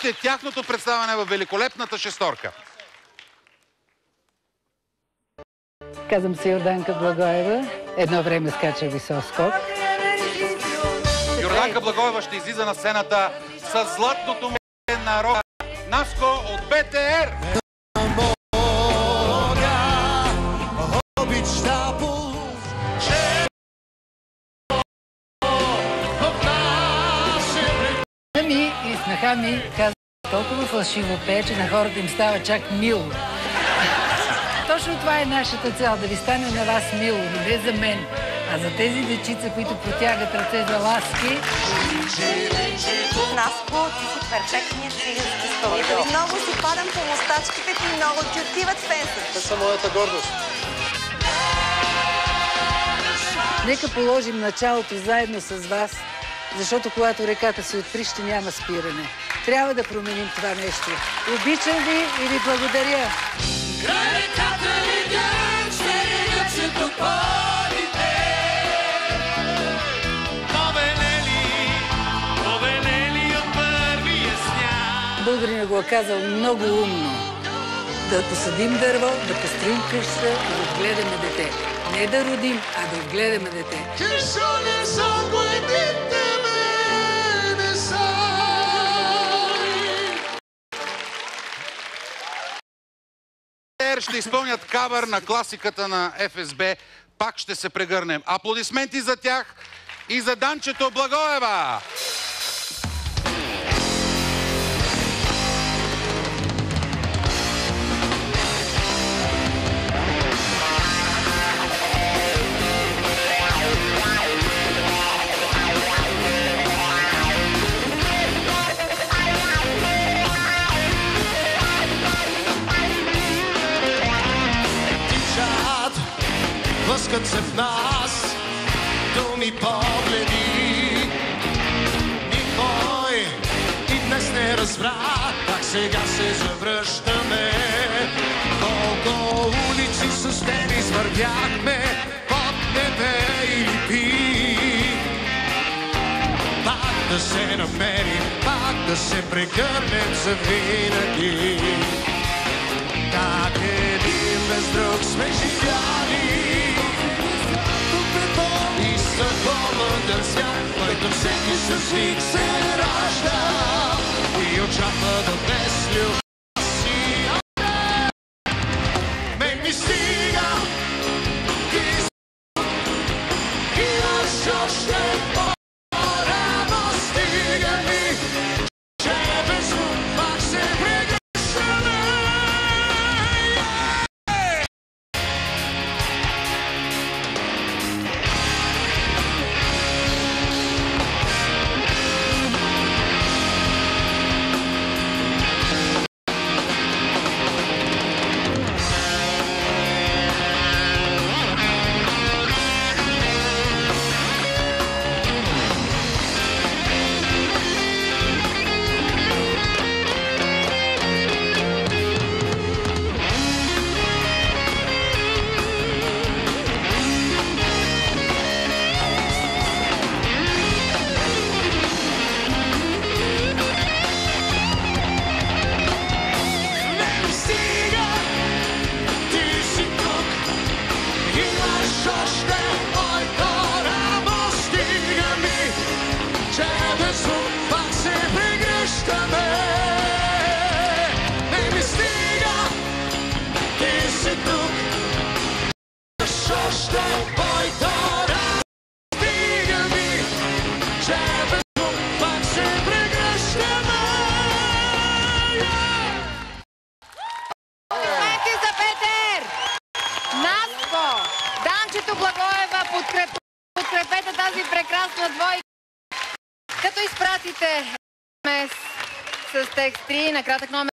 Вижте тяхното представяне в великолепната шесторка. Казвам се Йорданка Благоева. Едно време скача висок скок. Йорданка Благоева ще излиза на сцената с златното му на рока Наско от БТР. И снаха ми казва толкова фалшиво пее, че на хората им става чак мило. Точно това е нашата цел, да ви стане на вас мило, но не за мен, а за тези дечица, които протягат ръце за ласки. Наско, ти си перфектният цигански изпълнител. Много си падам по мустачките ти, много ти отиват фенсът. Те са моята гордост. Нека положим началото заедно с вас, защото когато реката се отприщи, няма спиране. Трябва да променим това нещо. Обичам ви и ви благодаря. Край реката идем, ще видят се тополите. Повенели от първия сняг. Българинът го е казал много умно. Да посадим дърво, да построим къща и да отгледаме дете. Не да родим, а да отгледаме дете. Ще изпълнят кавър на класиката на ФСБ. Пак ще се прегърнем. Аплодисменти за тях и за Данчето Благоева. Блъскат се в нас думи, погледи. Никой и днес не разбра как сега се завръщаме. Колко улици с теб извървяхме под небе или пи. Пак да се намерим, пак да се прегърнем завинаги. Как един без друг сме живяли. И свободен свят, който всеки с миг се ражда и очаква до днес любов си. Мен ми стига и аз още по-рано стига ми, че безумно пак се прегръщаме. Данчето Благоева, подкрепете тази прекрасна двойка. Като изпратите СМС с текст 3 на кратък номер